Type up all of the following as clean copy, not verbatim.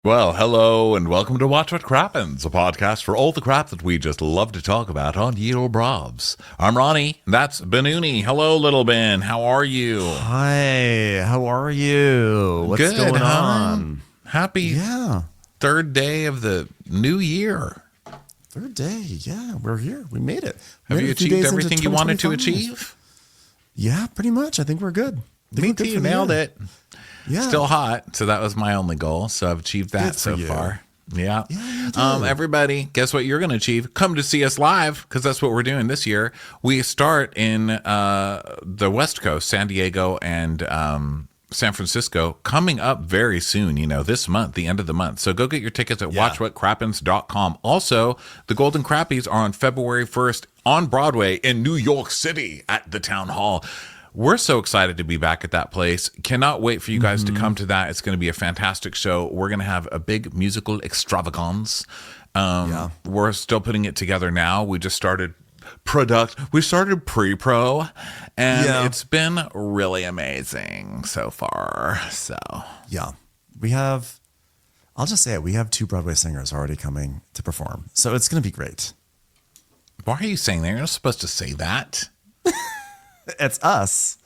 Well, hello and welcome to Watch What Crappens, a podcast for all the crap that we just love to talk about on Yale Brobs. I'm Ronnie, that's Benuni. Hello, little Ben. How are you? Hi, how are you? What's Good, going huh? on? Happy third day of the new year. Third day, yeah, we're here. We made it. Have you achieved everything you wanted to achieve? Yeah, pretty much. I think we're good. Me too, nailed it. Yeah. Still hot, so that was my only goal. So I've achieved that so far. Yeah. Everybody, guess what you're going to achieve? Come to see us live, because that's what we're doing this year. We start in the West Coast, San Diego and San Francisco, coming up very soon, this month, the end of the month. So go get your tickets at watchwhatcrappens.com. Also, the Golden Crappies are on February 1st on Broadway in New York City at the Town Hall. We're so excited to be back at that place. Cannot wait for you guys to come to that. It's going to be a fantastic show. We're going to have a big musical extravagance. We're still putting it together now. We just started pre-pro, and it's been really amazing so far. So I'll just say it, we have 2 Broadway singers already coming to perform. So it's going to be great. Why are you saying that? You're not supposed to say that. It's us.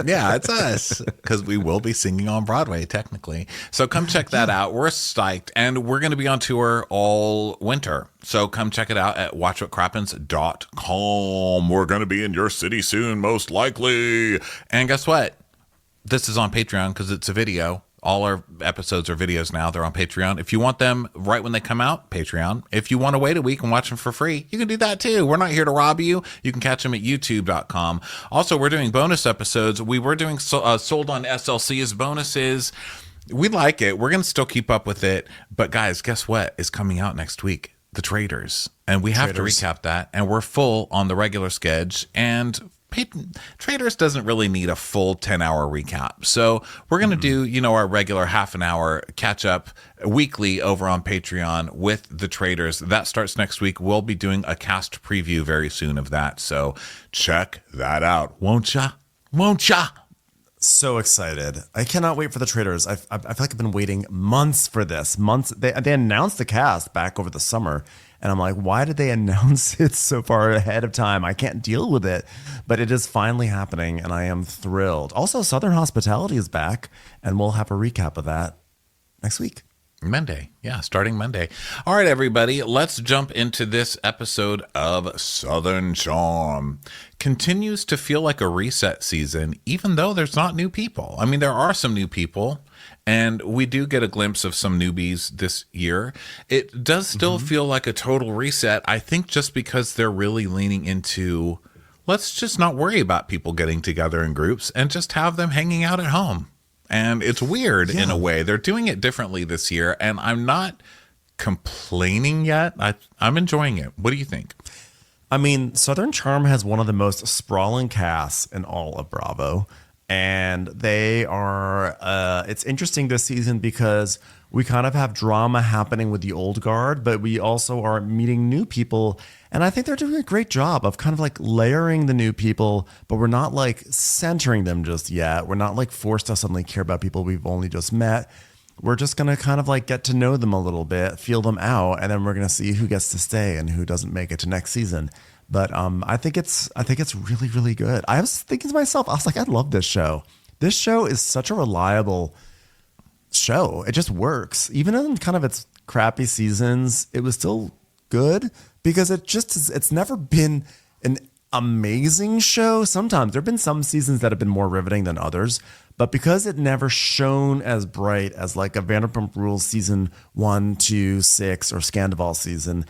Yeah, it's us, because we will be singing on Broadway technically. So come check that out. We're psyched, and we're going to be on tour all winter. So come check it out at watchwhatcrappens.com. We're going to be in your city soon, most likely. And guess what? This is on Patreon because it's a video. All our episodes are videos now. They're on Patreon. If you want them right when they come out, Patreon. If you want to wait a week and watch them for free, you can do that too. We're not here to rob you. You can catch them at youtube.com. Also, we're doing bonus episodes. We were doing Sold on SLC as bonuses. We like it. We're going to still keep up with it. But guys, guess what is coming out next week? The Traders. And we have to recap that. And we're full on the regular schedule. And Traders doesn't really need a full 10-hour recap. So we're going to do, our regular half an hour catch up weekly over on Patreon with the Traders. That starts next week. We'll be doing a cast preview very soon of that. So check that out. Won't ya? Won't ya? So excited. I cannot wait for the Traders. I feel like I've been waiting months for this. They announced the cast back over the summer. And I'm like, why did they announce it so far ahead of time? I can't deal with it. But it is finally happening, and I am thrilled. Also, Southern Hospitality is back, and we'll have a recap of that next week. Monday. Yeah, starting Monday. All right, everybody, let's jump into this episode of Southern Charm. Continues to feel like a reset season, even though there's not new people. I mean, there are some new people, and we do get a glimpse of some newbies this year. It does still feel like a total reset, I think, just because they're really leaning into, let's just not worry about people getting together in groups and just have them hanging out at home. And it's weird in a way. They're doing it differently this year, and I'm not complaining yet. I'm enjoying it. What do you think? I mean, Southern Charm has one of the most sprawling casts in all of Bravo. And they are, it's interesting this season because we kind of have drama happening with the old guard, but we also are meeting new people. And I think they're doing a great job of kind of like layering the new people, but we're not like centering them just yet. We're not like forced to suddenly care about people we've only just met. We're just going to kind of like get to know them a little bit, feel them out, and then we're going to see who gets to stay and who doesn't make it to next season. But I think it's really, really good. I was thinking to myself, I was like, I love this show. This show is such a reliable show. It just works. Even in kind of its crappy seasons, it was still good because it's never been an amazing show. Sometimes there have been some seasons that have been more riveting than others, but because it never shone as bright as like a Vanderpump Rules season 1, 2, 6 or Scandival season,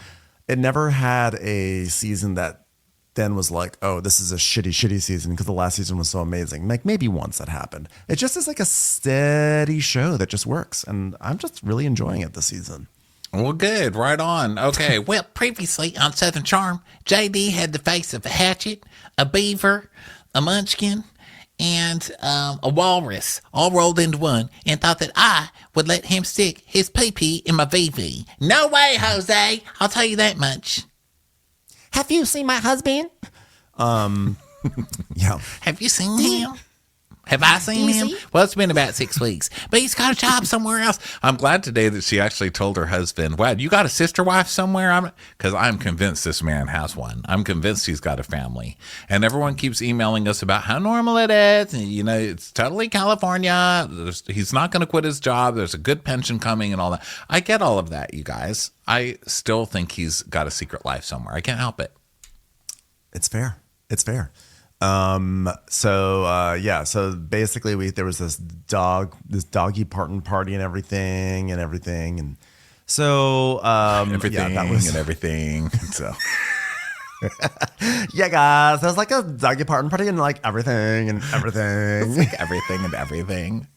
it never had a season that then was like, oh, this is a shitty season because the last season was so amazing. Like maybe once that happened. It just is like a steady show that just works. And I'm just really enjoying it this season. Well, good. Right on. Okay. Well, previously on Southern Charm, JD had the face of a hatchet, a beaver, a munchkin, and a walrus all rolled into one, and thought that I would let him stick his pee-pee in my VV. No way, Jose. I'll tell you that much. Have you seen my husband? Yeah. Have you seen him? Have I seen him? Well, it's been about 6 weeks, but he's got a job somewhere else. I'm glad today that she actually told her husband, wow, you got a sister wife somewhere? Because I'm convinced this man has one. I'm convinced he's got a family. And everyone keeps emailing us about how normal it is. And, you know, it's totally California. He's not going to quit his job. There's a good pension coming and all that. I get all of that, you guys. I still think he's got a secret life somewhere. I can't help it. It's fair. It's fair. So basically there was this doggy party and everything. And so, everything that was, and everything. So, yeah, guys, there's like a doggy party and like everything and everything. Like everything and everything.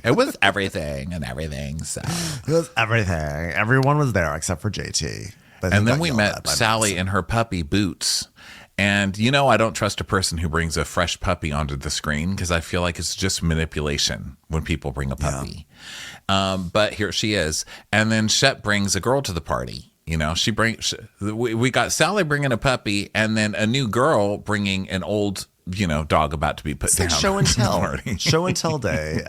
It was everything and everything. So it was everything. Everyone was there except for JT. And then we met Sally and her puppy Boots. And, you know, I don't trust a person who brings a fresh puppy onto the screen because I feel like it's just manipulation when people bring a puppy. Yeah. But here she is. And then Shep brings a girl to the party. You know, we got Sally bringing a puppy and then a new girl bringing an old, you know, dog about to be put down. Like show and tell. Show and tell day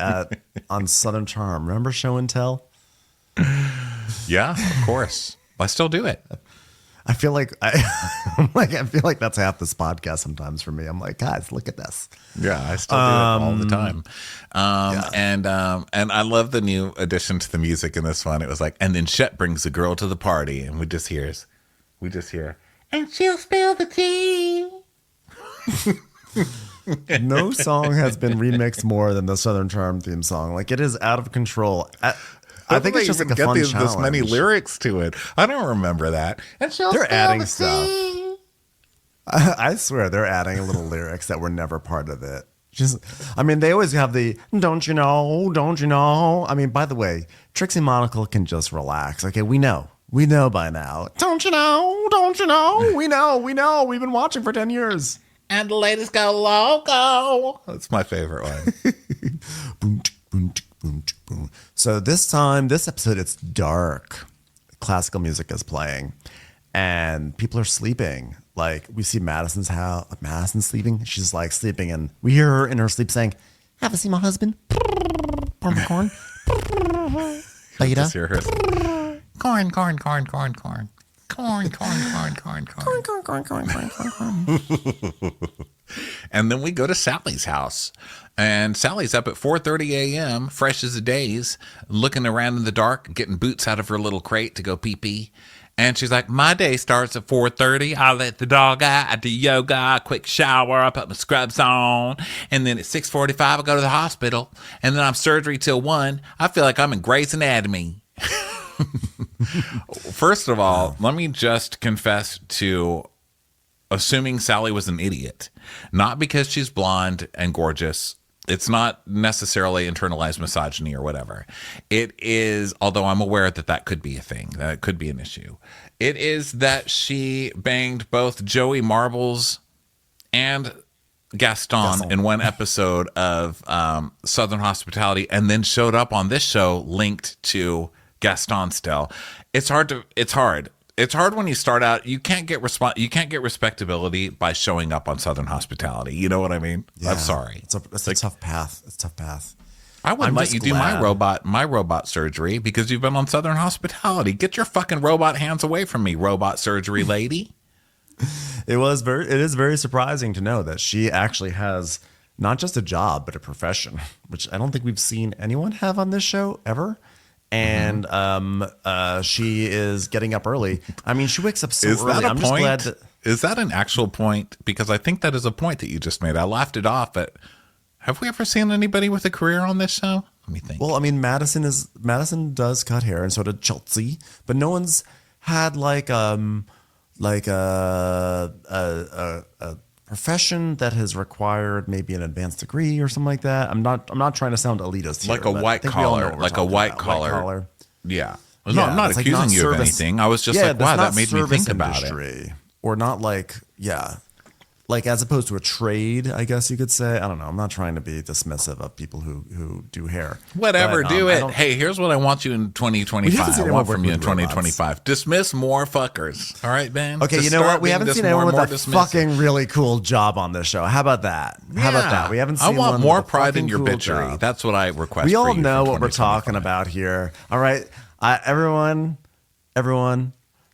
on Southern Charm. Remember show and tell? Yeah, of course. I still do it. I feel like I feel like that's half this podcast sometimes for me. I'm like, guys, look at this. Yeah, I still do it all the time. And I love the new addition to the music in this one. It was like, and then Shep brings a girl to the party, and we just hear, and she'll spill the tea. No song has been remixed more than the Southern Charm theme song. Like it is out of control. I think it's just like a fun challenge. This many lyrics to it. I don't remember that. And they're adding stuff. I swear they're adding little lyrics that were never part of it. They always have the don't you know. I mean, by the way, Trixie Monocle can just relax. Okay, we know by now. Don't you know? We know. We've been watching for 10 years. And the ladies go loco. That's my favorite one. So this episode, it's dark. Classical music is playing, and people are sleeping. Like we see Madison's house. Madison's sleeping. She's like sleeping, and we hear her in her sleep saying, "Have you seen my husband? Corn. Beta. Just hear her. Corn. And then we go to Sally's house. And Sally's up at 4:30 a.m., fresh as a daise, looking around in the dark, getting Boots out of her little crate to go pee-pee. And she's like, my day starts at 4:30. I let the dog out. I do yoga, quick shower. I put my scrubs on. And then at 6:45, I go to the hospital. And then I'm surgery till 1. I feel like I'm in Grey's Anatomy. First of all, let me just confess to assuming Sally was an idiot. Not because she's blonde and gorgeous. It's not necessarily internalized misogyny or whatever. It is, although I'm aware that could be a thing, that it could be an issue. It is that she banged both Joey Marbles and Gaston in one episode of Southern Hospitality and then showed up on this show linked to Gaston still. It's hard. It's hard when you start out. You can't get respectability by showing up on Southern Hospitality. You know what I mean? Yeah, I'm sorry. It's a tough path. It's a tough path. I wouldn't let you do my robot surgery because you've been on Southern Hospitality. Get your fucking robot hands away from me, robot surgery lady. It is very surprising to know that she actually has not just a job but a profession, which I don't think we've seen anyone have on this show ever. And she is getting up early. I mean, she wakes up so early. I'm just glad that. Is that an actual point? Because I think that is a point that you just made. I laughed it off, but have we ever seen anybody with a career on this show? Let me think. Well, I mean, Madison does cut hair, and so did Chelsea, but no one's had like a profession that has required maybe an advanced degree or something like that. I'm not trying to sound elitist here. Like a white collar. Yeah. No, I'm not accusing you of anything. I was just like, wow, that made me think about it. Or not like, yeah. like as opposed to a trade, I guess you could say. I don't know. I'm not trying to be dismissive of people who do hair. Whatever, But, do it. don't- Hey, here's what I want you in We haven't 2025. seen I anyone want work from you in with robots. 2025. Dismiss more fuckers. All right, Ben? Okay, Just you know start what? We being haven't seen more anyone and with more a dismissive. fucking really cool job on this show. How about that? How about that? We haven't seen I want one more with a pride in fucking your cool bitchery. job. That's what I request. We for all you know for what we're talking 2025. about here. All right. Everyone.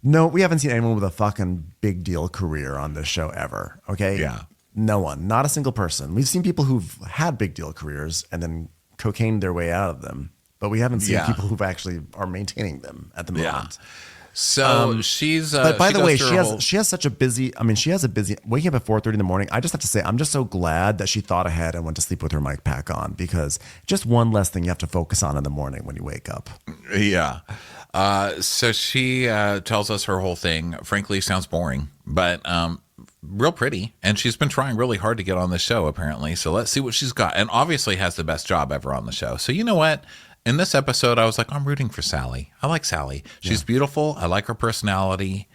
No, we haven't seen anyone with a fucking big deal career on this show ever. Okay. Yeah. No one. Not a single person. We've seen people who've had big deal careers and then cocained their way out of them. But we haven't seen Yeah. people who actually are maintaining them at the moment. So she's. But by the goes way, through her she has such a busy. I mean, she has a busy waking up at 4:30 in the morning. I just have to say, I'm just so glad that she thought ahead and went to sleep with her mic pack on, because just one less thing you have to focus on in the morning when you wake up. Yeah. So she tells us her whole thing. Frankly, sounds boring, but real pretty. And she's been trying really hard to get on the show, apparently. So let's see what she's got. And obviously has the best job ever on the show. So you know what? In this episode, I was like, I'm rooting for Sally. I like Sally. She's beautiful. I like her personality.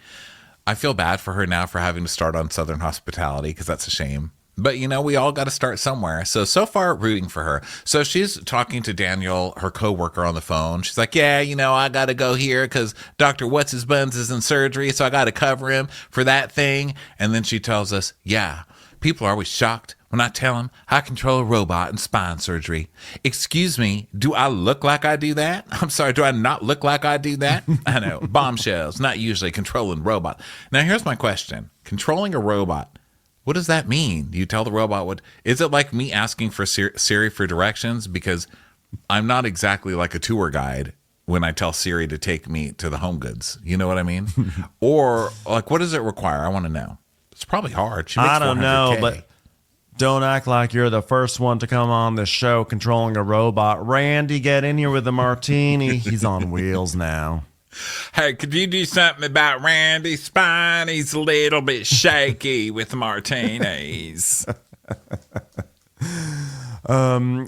I feel bad for her now for having to start on Southern Hospitality, because that's a shame. But, you know, we all got to start somewhere. So far, rooting for her. So she's talking to Daniel, her coworker, on the phone. She's like, yeah, you know, I got to go here because Dr. What's-His-Buns is in surgery, so I got to cover him for that thing. And then she tells us, yeah, people are always shocked when I tell them I control a robot in spine surgery. Excuse me, do I look like I do that? I'm sorry, do I not look like I do that? I know, bombshells, not usually controlling robot. Now, here's my question. Controlling a robot. What does that mean? Do you tell the robot what? Is it like me asking for Siri for directions? Because I'm not exactly like a tour guide when I tell Siri to take me to the Home Goods. You know what I mean? Or like, what does it require? I want to know. It's probably hard. She makes I don't know, 400K. but don't act like you're the first one to come on this show controlling a robot. Randy, get in here with the martini. He's on wheels now. Hey, could you do something about Randy's spine? He's a little bit shaky with martinis.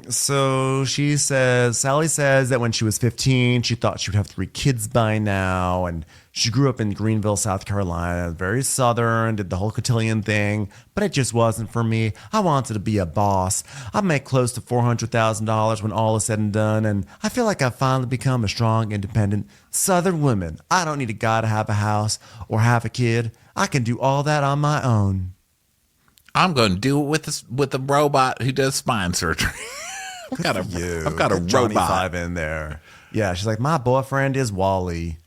So Sally says that when she was 15, she thought she would have 3 kids by now. And she grew up in Greenville, South Carolina, very Southern, did the whole cotillion thing, but it just wasn't for me. I wanted to be a boss. I'd make close to $400,000 when all is said and done. And I feel like I've finally become a strong, independent Southern woman. I don't need a guy to have a house or have a kid. I can do all that on my own. I'm going to do it with a robot who does spine surgery. I've got a Good Johnny robot. Five in there. Yeah, she's like, my boyfriend is Wally.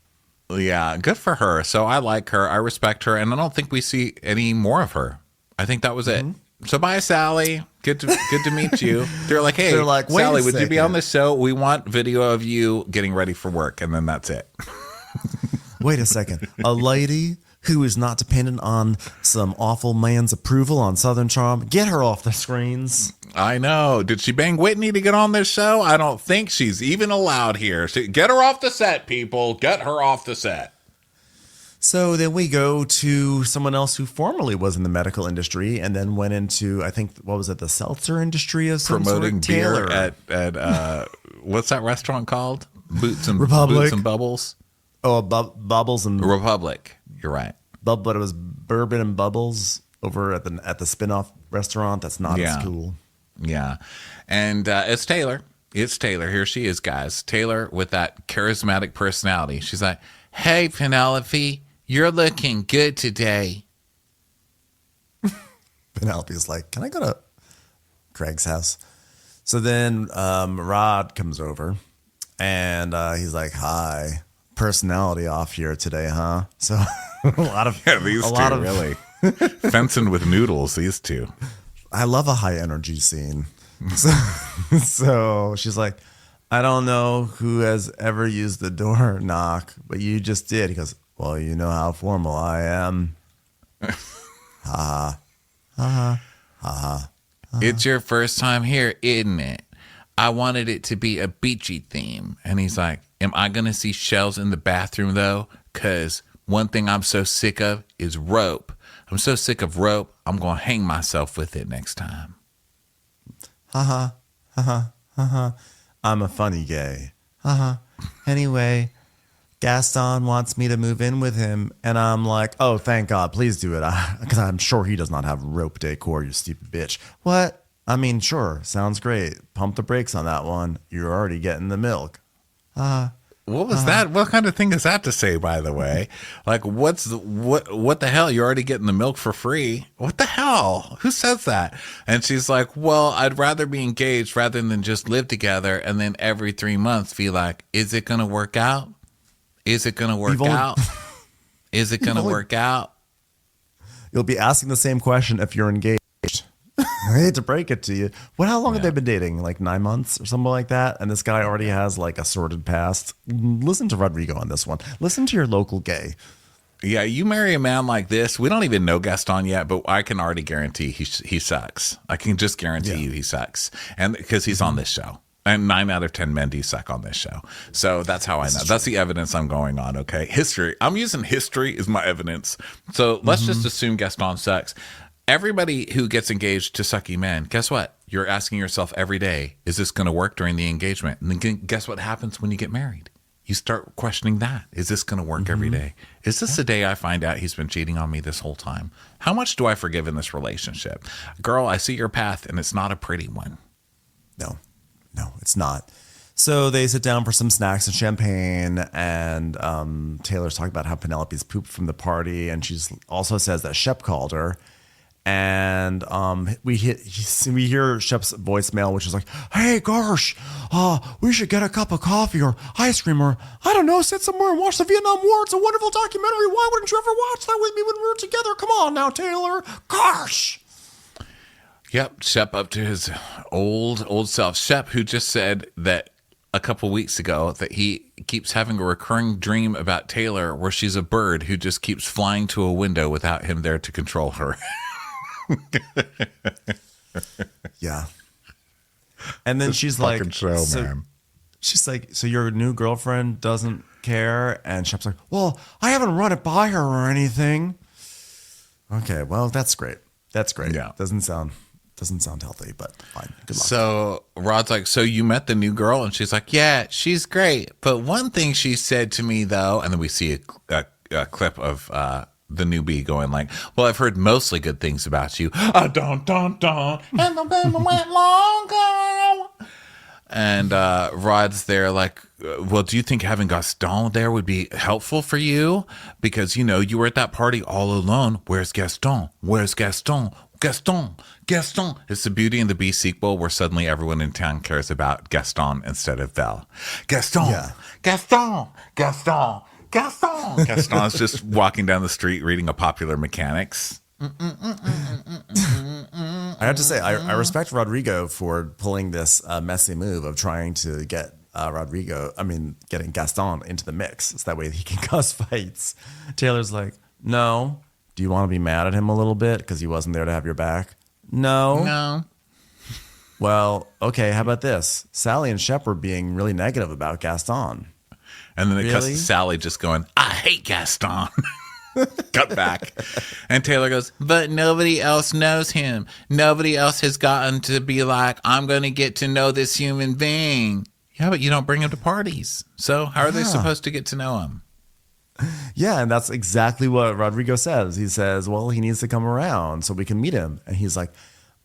Yeah, good for her. So I like her. I respect her. And I don't think we see any more of her. I think that was it. So bye, Sally. Good to meet you. They're like, hey, They're like, wait Sally, a would you be second. on the show? We want video of you getting ready for work. And then that's it. Wait a second. A lady who is not dependent on some awful man's approval on Southern Charm. Get her off the screens. I know. Did she bang Whitney to get on this show? I don't think she's even allowed here. So get her off the set, people. Get her off the set. So then we go to someone else who formerly was in the medical industry and then went into, I think, what was it, the seltzer industry of some Promoting sort? beer Taylor. at what's that restaurant called? Boots and Republic. Boots and Bubbles. Oh, Bubbles and Republic. You're right. but it was Bourbon and Bubbles over at the spin-off restaurant. That's not Yeah. as cool. Yeah. And it's Taylor. It's Taylor. Here she is, guys. Taylor with that charismatic personality. She's like, hey, Penelope, you're looking good today. Penelope's like, can I go to Craig's house? So then Rod comes over and he's like, hi, personality off here today, huh? So a lot of Really. Fencing with noodles, these two. I love a high energy scene. So she's like, I don't know who has ever used the door knock, but you just did. He goes, well, you know how formal I am. It's your first time here, isn't it? I wanted it to be a beachy theme. And he's like, am I going to see shells in the bathroom, though? Because one thing I'm so sick of is rope. I'm so sick of rope, I'm going to hang myself with it next time. I'm a funny gay. Anyway, Gaston wants me to move in with him. And I'm like, oh, thank God, please do it. Because I'm sure he does not have rope decor, you stupid bitch. What? I mean, sure, sounds great. Pump the brakes on that one. You're already getting the milk. What was that? What kind of thing is that to say, by the way? Like, what the hell? You're already getting the milk for free. What the hell? Who says that? And she's like, well, I'd rather be engaged rather than just live together. And then every 3 months be like, is it going to work out? Is it going to work out? Is it going to work out? You'll be asking the same question if you're engaged. I hate to break it to you. How long have they been dating? Like 9 months or something like that? And this guy already has like a sordid past. Listen to Rodrigo on this one. Listen to your local gay. Yeah, you marry a man like this. We don't even know Gaston yet, but I can already guarantee he sucks. I can just guarantee you he sucks. And because he's on this show. And 9 out of 10 men do suck on this show. So that's how I know. That's the evidence I'm going on, okay? History. I'm using history as my evidence. So let's just assume Gaston sucks. Everybody who gets engaged to sucky men, guess what? You're asking yourself every day, is this going to work during the engagement? And then guess what happens when you get married? You start questioning that. Is this going to work every day? Is this the day I find out he's been cheating on me this whole time? How much do I forgive in this relationship? Girl, I see your path, and it's not a pretty one. No, it's not. So they sit down for some snacks and champagne, and Taylor's talking about how Penelope's pooped from the party, and she's also says that Shep called her. And we hear Shep's voicemail, which is like, hey, gosh, we should get a cup of coffee or ice cream or, I don't know, sit somewhere and watch the Vietnam War. It's a wonderful documentary. Why wouldn't you ever watch that with me when we were together? Come on now, Taylor. Gosh. Yep, Shep up to his old self. Shep, who just said that a couple weeks ago that he keeps having a recurring dream about Taylor where she's a bird who just keeps flying to a window without him there to control her. Yeah. And then she's like, she's like, so your new girlfriend doesn't care? And Shep's like, well, I haven't run it by her or anything. Okay, well, that's great. That's great. Yeah. Doesn't sound healthy, but fine. Good luck. So Rod's like, so you met the new girl? And she's like, yeah, she's great. But one thing she said to me, though, and then we see a clip of the newbie going like, well, I've heard mostly good things about you. And the baby went long. And Rod's there like, well, do you think having Gaston there would be helpful for you? Because, you were at that party all alone. Where's Gaston? Where's Gaston? Gaston. It's the Beauty and the Beast sequel where suddenly everyone in town cares about Gaston instead of Belle. Gaston. Yeah. Gaston. Gaston's just walking down the street reading a Popular Mechanics. I have to say, I respect Rodrigo for pulling this messy move of trying to get getting Gaston into the mix so that way he can cause fights. Taylor's like, no. Do you want to be mad at him a little bit because he wasn't there to have your back? No. Well, okay, how about this? Sally and Shep were being really negative about Gaston. And then it cuts to Sally just going, I hate Gaston. Cut back. And Taylor goes, but nobody else knows him. Nobody else has gotten to be like, I'm going to get to know this human being. Yeah, but you don't bring him to parties. So how are they supposed to get to know him? Yeah, and that's exactly what Rodrigo says. He says, well, he needs to come around so we can meet him. And he's like,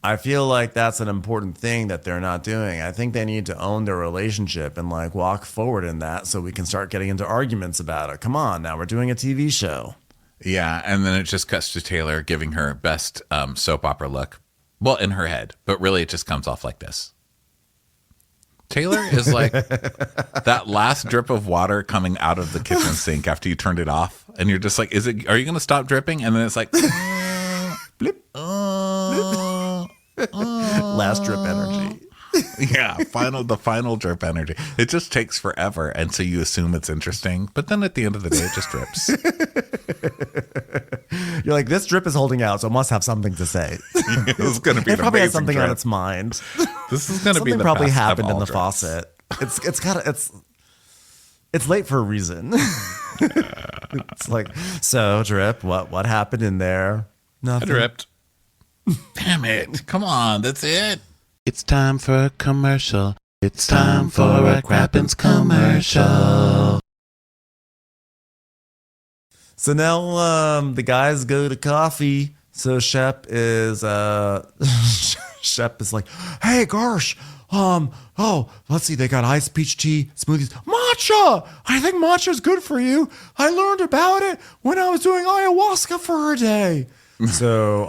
I feel like that's an important thing that they're not doing. I think they need to own their relationship and like walk forward in that so we can start getting into arguments about it. Come on, now we're doing a TV show. Yeah, and then it just cuts to Taylor giving her best soap opera look. Well, in her head, but really it just comes off like this. Taylor is like that last drip of water coming out of the kitchen sink after you turned it off. And you're just like, are you going to stop dripping? And then it's like, blip. Last drip energy. Yeah, the final drip energy. It just takes forever. And so you assume it's interesting. But then at the end of the day, it just drips. You're like, this drip is holding out, so it must have something to say. It's going to be it probably has something drip on its mind. This is going to be the probably best happened of in the drips. faucet. It's late for a reason. It's like, so drip, what happened in there? Nothing. I dripped. Damn it. Come on, that's it. It's time for a commercial. It's time for a Crappens commercial. So now the guys go to coffee. So Shep is Shep is like, hey, Garsh, let's see, they got iced peach tea, smoothies, matcha. I think matcha's good for you. I learned about it when I was doing ayahuasca for a day. So,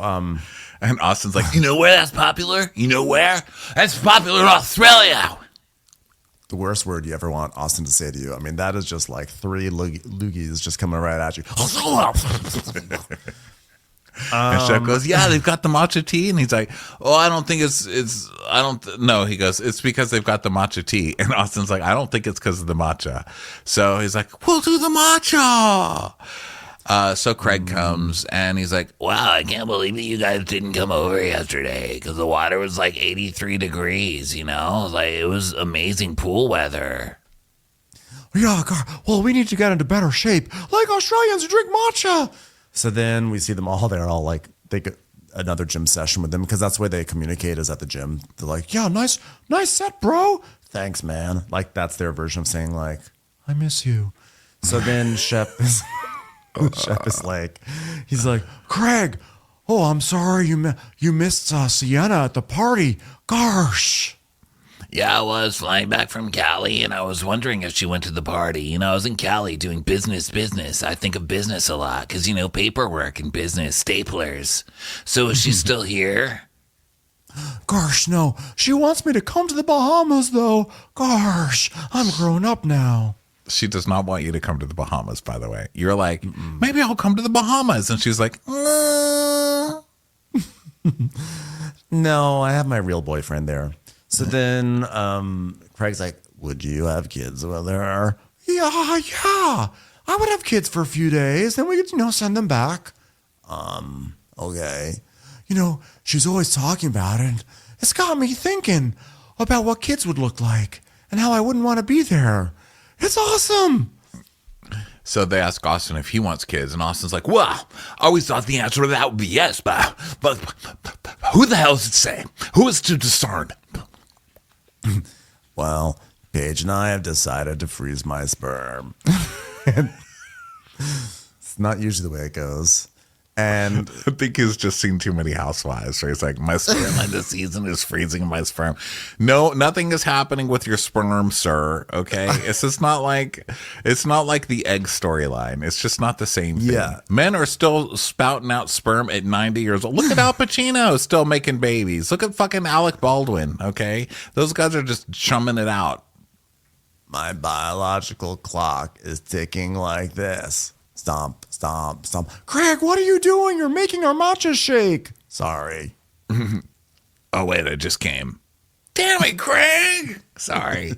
and Austin's like, you know where that's popular? You know where? That's popular in Australia. The worst word you ever want Austin to say to you. I mean, that is just like 3 loogies just coming right at you. And Shep goes, yeah, they've got the matcha tea. And he's like, oh, I don't think no, he goes, it's because they've got the matcha tea. And Austin's like, I don't think it's because of the matcha. So he's like, we'll do the matcha. So Craig comes and he's like, wow, I can't believe that you guys didn't come over yesterday because the water was like 83 degrees, you know? Like, it was amazing pool weather. Yeah, well, we need to get into better shape. Like Australians who drink matcha. So then we see them all. They're all like, they get another gym session with them because that's the way they communicate is at the gym. They're like, yeah, nice set, bro. Thanks, man. Like, that's their version of saying, like, I miss you. So then Shep is like, he's like, Craig, oh, I'm sorry you missed Sienna at the party. Gosh. Yeah, I was flying back from Cali, and I was wondering if she went to the party. You know, I was in Cali doing business. I think of business a lot because, you know, paperwork and business, staplers. So is she still here? Gosh, no. She wants me to come to the Bahamas, though. Gosh, I'm grown up now. She does not want you to come to the Bahamas, by the way. You're like, maybe I'll come to the Bahamas. And she's like, no, I have my real boyfriend there. So then Craig's like, would you have kids with her? Yeah. I would have kids for a few days. Then we could, send them back. Okay. She's always talking about it. It's got me thinking about what kids would look like and how I wouldn't want to be there. It's awesome. So they ask Austin if he wants kids, and Austin's like, well, I always thought the answer to that would be yes, but who the hell does it say? Who is to discern? Well, Paige and I have decided to freeze my sperm. It's not usually the way it goes. And I think he's just seen too many Housewives where he's like, my sperm in this season is freezing my sperm. No, nothing is happening with your sperm, sir. Okay. It's just not like the egg storyline. It's just not the same thing. Yeah. Men are still spouting out sperm at 90 years old. Look at Al Pacino still making babies. Look at fucking Alec Baldwin. Okay. Those guys are just chumming it out. My biological clock is ticking like this. Stomp, stomp, stomp. Craig, what are you doing? You're making our matcha shake. Sorry. Oh, wait, I just came. Damn it, Craig. Sorry.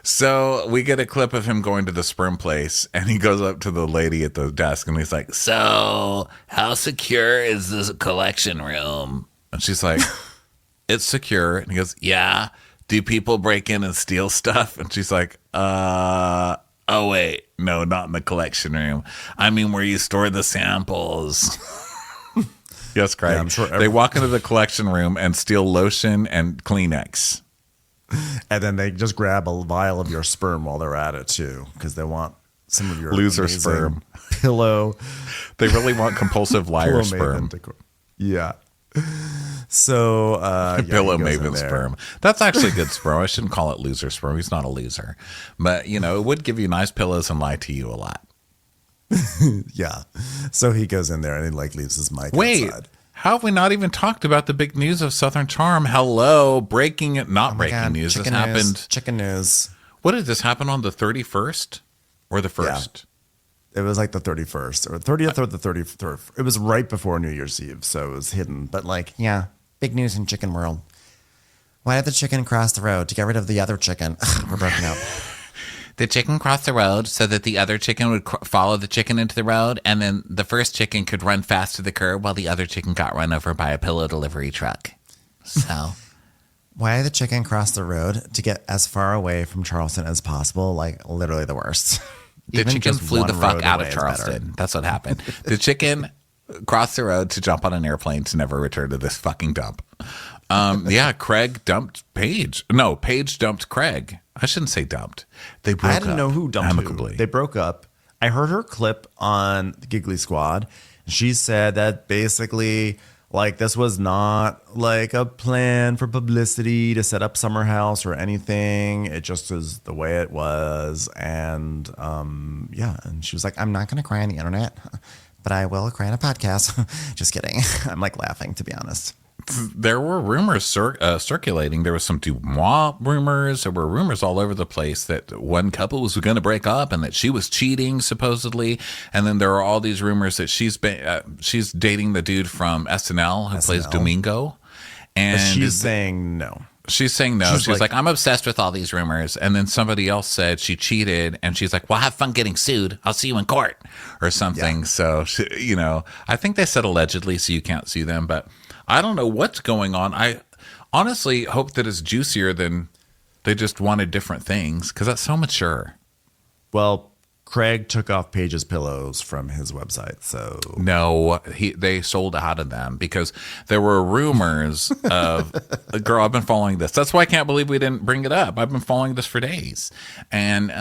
So we get a clip of him going to the sperm place, and he goes up to the lady at the desk, and he's like, so how secure is this collection room? And she's like, it's secure. And he goes, yeah. Do people break in and steal stuff? And she's like, oh, wait. No, not in the collection room. I mean, where you store the samples. Yes, Craig. Yeah, I'm sure they walk into the collection room and steal lotion and Kleenex. And then they just grab a vial of your sperm while they're at it, too, because they want some of your loser sperm. Pillow. They really want compulsive liar sperm. Yeah. So, Pillow Maven sperm. That's actually good sperm. I shouldn't call it loser sperm. He's not a loser. But, it would give you nice pillows and lie to you a lot. Yeah. So he goes in there and he leaves his mic outside. How have we not even talked about the big news of Southern Charm? Hello. Breaking news. This happened. Chicken news. What did this happen on the 31st or the 1st? It was like the 31st or 30th or the 33rd. It was right before New Year's Eve, so it was hidden. But big news in chicken world. Why did the chicken cross the road to get rid of the other chicken? We're broken up. The chicken crossed the road so that the other chicken would follow the chicken into the road, and then the first chicken could run fast to the curb while the other chicken got run over by a pillow delivery truck. So, why did the chicken cross the road to get as far away from Charleston as possible? Like, literally the worst. The chicken flew the fuck out of Charleston. That's what happened. The chicken crossed the road to jump on an airplane to never return to this fucking dump. Craig dumped Paige. No, Paige dumped Craig. I shouldn't say dumped. They broke up. I didn't know who dumped amicably. Who. They broke up. I heard her clip on the Giggly Squad. She said that basically, like, this was not like a plan for publicity to set up Summer House or anything. It just is the way it was. And yeah, and she was like, I'm not going to cry on the internet, but I will cry on a podcast. Just kidding. I'm like laughing, to be honest. There were rumors circulating. There was some Dumois rumors. There were rumors all over the place that one couple was going to break up and that she was cheating, supposedly. And then there are all these rumors that she's dating the dude from SNL who plays Domingo. And but she's saying no. She's saying no. She's like, I'm obsessed with all these rumors. And then somebody else said she cheated. And she's like, well, have fun getting sued. I'll see you in court or something. Yeah. So, I think they said allegedly, so you can't sue them. But I don't know what's going on. I honestly hope that it's juicier than they just wanted different things, because that's so mature. Well, Craig took off Paige's pillows from his website, so no, they sold out of them because there were rumors of girl. I've been following this. That's why I can't believe we didn't bring it up. I've been following this for days, and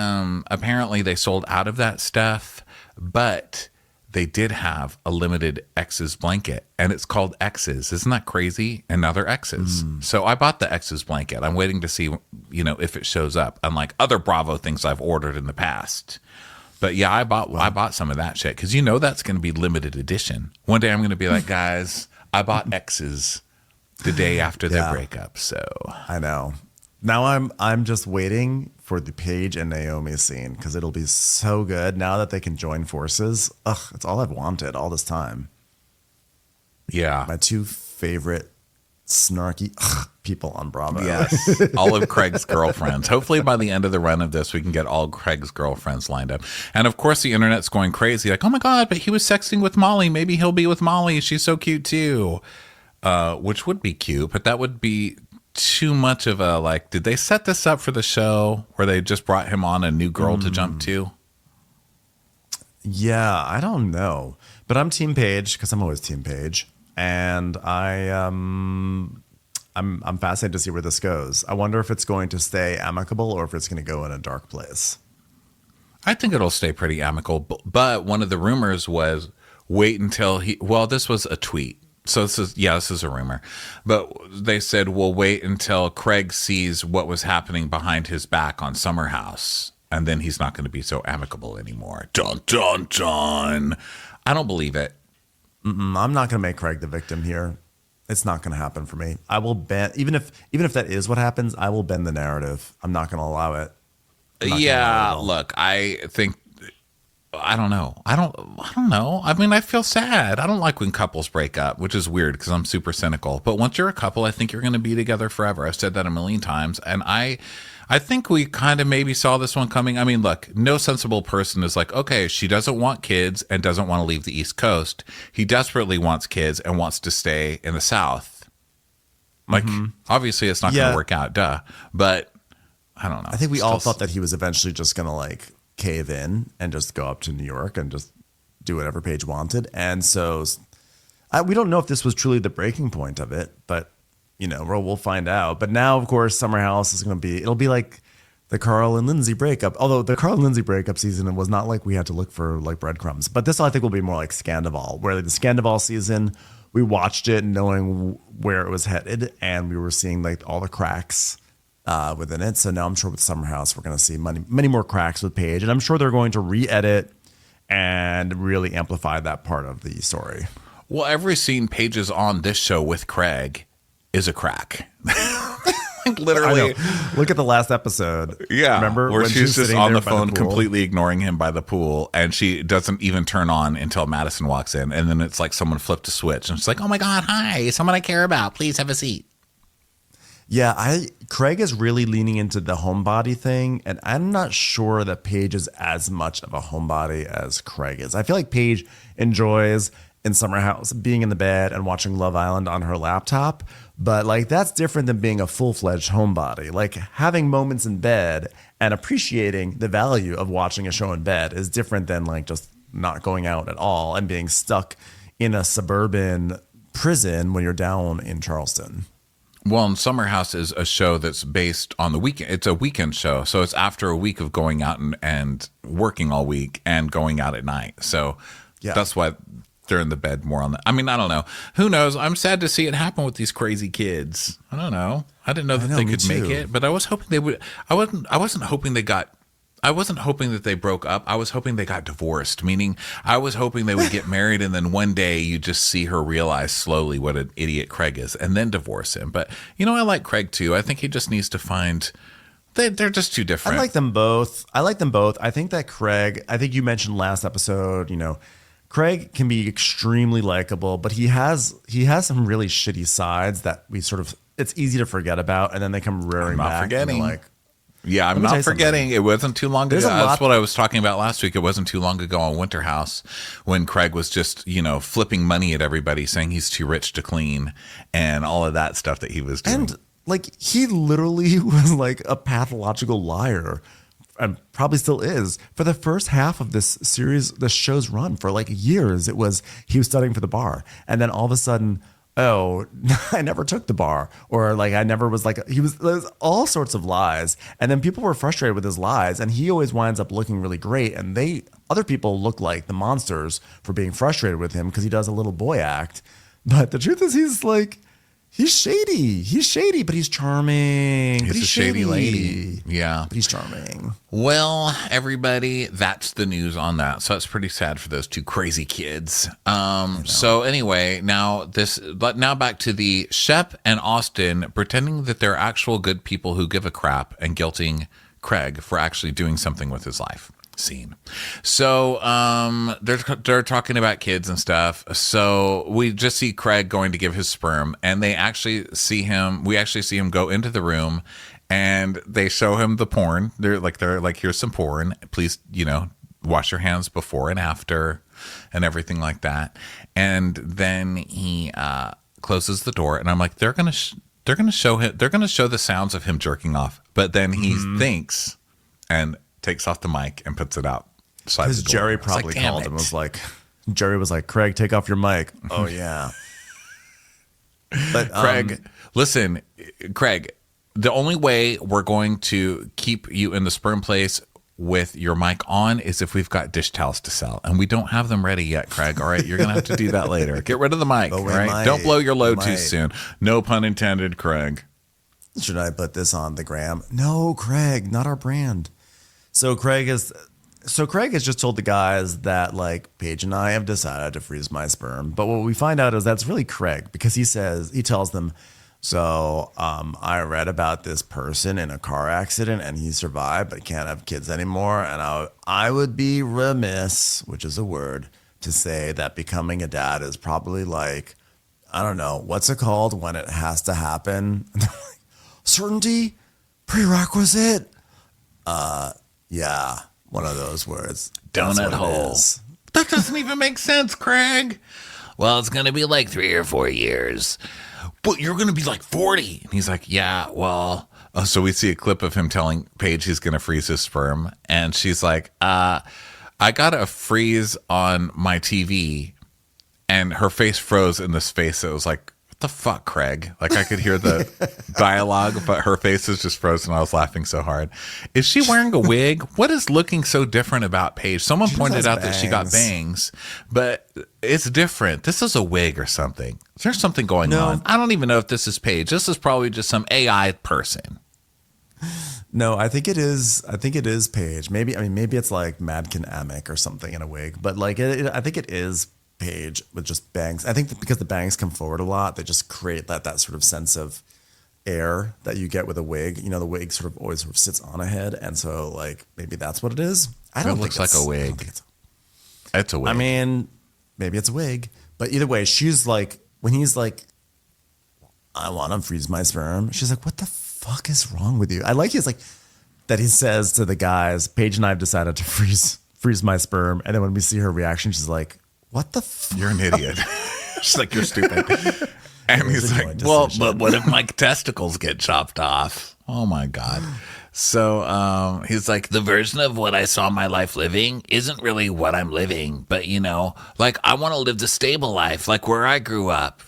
apparently they sold out of that stuff, but they did have a limited X's blanket, and it's called X's. Isn't that crazy? And now they're X's. So I bought the X's blanket. I'm waiting to see, if it shows up, unlike other Bravo things I've ordered in the past. But yeah, I bought some of that shit because that's going to be limited edition. One day I'm going to be like, guys, I bought X's the day after their breakup. So I know. Now I'm just waiting for the Paige and Naomi scene because it'll be so good now that they can join forces. Ugh, it's all I've wanted all this time. Yeah. My two favorite snarky people on Bravo. Yes. All of Craig's girlfriends. Hopefully by the end of the run of this, we can get all Craig's girlfriends lined up. And of course, the internet's going crazy. Like, oh my God, but he was sexting with Molly. Maybe he'll be with Molly. She's so cute too. Which would be cute, but that would be too much of a, did they set this up for the show where they just brought him on a new girl to jump to? Yeah, I don't know. But I'm Team Paige because I'm always Team Paige. And I'm fascinated to see where this goes. I wonder if it's going to stay amicable or if it's going to go in a dark place. I think it'll stay pretty amicable. But one of the rumors was wait until this was a tweet. So this is a rumor, but they said, we'll wait until Craig sees what was happening behind his back on Summer House, and then he's not going to be so amicable anymore. Dun, dun, dun. I don't believe it. I'm not going to make Craig the victim here. It's not going to happen for me. I will bend, even if that is what happens, I will bend the narrative. I'm not going to allow it. Yeah, look, I think, I don't know. I don't know. I mean, I feel sad. I don't like when couples break up, which is weird because I'm super cynical. But once you're a couple, I think you're going to be together forever. I've said that a million times. And I think we kind of maybe saw this one coming. I mean, look, no sensible person is like, okay, she doesn't want kids and doesn't want to leave the East Coast. He desperately wants kids and wants to stay in the South. Obviously, it's not going to work out. Duh. But I don't know. I think we all thought that he was eventually just going to cave in and just go up to New York and just do whatever Paige wanted. And so we don't know if this was truly the breaking point of it, but we'll find out. But now, of course, Summer House is going to it'll be like the Carl and Lindsay breakup. Although the Carl and Lindsay breakup season was not like we had to look for breadcrumbs. But this I think will be more like Scandival, where the Scandival season, we watched it knowing where it was headed and we were seeing all the cracks within it. So now I'm sure with Summer House, we're going to see many more cracks with Paige. And I'm sure they're going to re-edit and really amplify that part of the story. Well, every scene Paige is on this show with Craig is a crack. Literally. Look at the last episode. Yeah. Remember where when she's just on the phone completely completely ignoring him by the pool, and she doesn't even turn on until Madison walks in. And then it's like someone flipped a switch and she's like, oh my God, hi, someone I care about. Please have a seat. Yeah, Craig is really leaning into the homebody thing, and I'm not sure that Paige is as much of a homebody as Craig is. I feel like Paige enjoys in Summer House being in the bed and watching Love Island on her laptop, but that's different than being a full-fledged homebody. Having moments in bed and appreciating the value of watching a show in bed is different than just not going out at all and being stuck in a suburban prison when you're down in Charleston. Well, and Summer House is a show that's based on the weekend. It's a weekend show. So it's after a week of going out and working all week and going out at night. So that's why they're in the bed more on that. I mean, I don't know. Who knows? I'm sad to see it happen with these crazy kids. I don't know. I didn't know that they could make it, but I was hoping they would. I wasn't hoping that they broke up. I was hoping they got divorced, meaning I was hoping they would get married and then one day you just see her realize slowly what an idiot Craig is and then divorce him. But, I like Craig too. I think he just needs to find... They're just too different. I like them both. I think that Craig, I think you mentioned last episode, Craig can be extremely likable, but he has some really shitty sides that it's easy to forget about, and then they come rearing back. Forgetting. I'm me not tell you forgetting. something. It wasn't too long ago. There's a lot- That's what I was talking about last week. It wasn't too long ago on Winter House when Craig was just, flipping money at everybody, saying he's too rich to clean and all of that stuff that he was doing. And he literally was like a pathological liar, and probably still is, for the first half of this series, the show's run for years. It was he was studying for the bar, and then all of a sudden, oh, I never took the bar, or I never was there's all sorts of lies, and then people were frustrated with his lies, and he always winds up looking really great, and other people look like the monsters for being frustrated with him because he does a little boy act, but the truth is he's shady, but he's charming. He's a shady lady. Yeah. But he's charming. Well, everybody, that's the news on that. So it's pretty sad for those two crazy kids. So anyway, now back to the Shep and Austin pretending that they're actual good people who give a crap and guilting Craig for actually doing something with his life. Scene. So they're talking about kids and stuff. So we just see Craig going to give his sperm, and we actually see him go into the room, and they show him the porn. They're like here's some porn. Please, wash your hands before and after and everything like that. And then he closes the door, and I'm like, they're going to show the sounds of him jerking off. But then he thinks and takes off the mic and puts it out. Because Jerry probably called him. Jerry was like, Craig, take off your mic. Oh, yeah. But Craig, listen, Craig, the only way we're going to keep you in the sperm place with your mic on is if we've got dish towels to sell. And we don't have them ready yet, Craig. All right. You're going to have to do that later. Get rid of the mic. All right. Don't blow your load too soon. No pun intended, Craig. Should I put this on the gram? No, Craig, not our brand. So Craig has just told the guys that Paige and I have decided to freeze my sperm. But what we find out is that's really Craig, because he tells them, so I read about this person in a car accident and he survived but can't have kids anymore. And I would be remiss, which is a word, to say that becoming a dad is probably I don't know, what's it called when it has to happen? Certainty, prerequisite. Yeah, one of those words. Donut hole. That doesn't even make sense, Craig. Well, it's going to be 3 or 4 years. But you're going to be 40. And he's like, yeah, well. So we see a clip of him telling Paige he's going to freeze his sperm. And she's like, I got a freeze on my TV. And her face froze in this face. It was like, what the fuck, Craig? I could hear the dialogue, but her face is just frozen. I was laughing so hard. Is she wearing a wig? What is looking so different about Paige? Someone pointed out that she got bangs, but it's different. This is a wig or something. There's something going on. I don't even know if this is Paige. This is probably just some AI person. No, I think it is Paige. Maybe it's Madkin Amick or something in a wig, but I think it is Paige with just bangs. I think that because the bangs come forward a lot, they just create that sort of sense of air that you get with a wig. The wig always sits on a head, and so maybe that's what it is. I don't think it looks like a wig. It's a wig. I mean, maybe it's a wig, but either way, she's when he's I want to freeze my sperm. She's like, what the fuck is wrong with you? I he's that he says to the guys, Paige and I have decided to freeze my sperm, and then when we see her reaction, she's like, what the fuck? You're an idiot. She's like, you're stupid. And he's like, well, but what if my testicles get chopped off? Oh my God. So he's like, the version of what I saw my life living isn't really what I'm living. But, I want to live the stable life, where I grew up,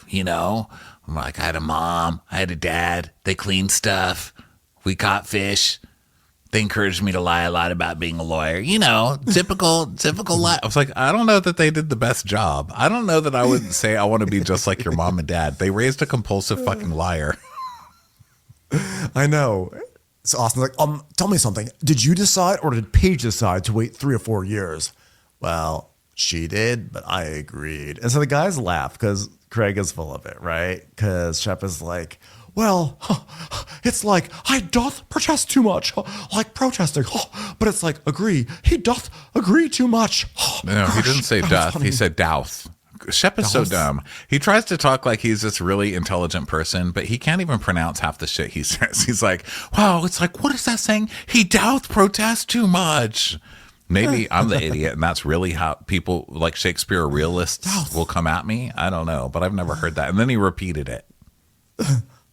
I'm like, I had a mom, I had a dad. They cleaned stuff. We caught fish. They encouraged me to lie a lot about being a lawyer. You know, typical lie. I was like, I don't know that they did the best job. I don't know that I would say I want to be just like your mom and dad. They raised a compulsive fucking liar. I know. So Austin's like, tell me something. Did you decide or did Paige decide to wait 3 or 4 years? Well, she did, but I agreed. And so the guys laugh because Craig is full of it, right? Because Shep is like, well, it's like, I doth protest too much, like protesting, but it's like, agree. He doth agree too much. No, he didn't say doth. He said douth. Shep is so dumb. He tries to talk like he's this really intelligent person, but he can't even pronounce half the shit he says. He's like, wow, it's like, what is that saying? He doth protest too much. Maybe I'm the idiot, and that's really how people like Shakespeare realists will come at me. I don't know, but I've never heard that. And then he repeated it.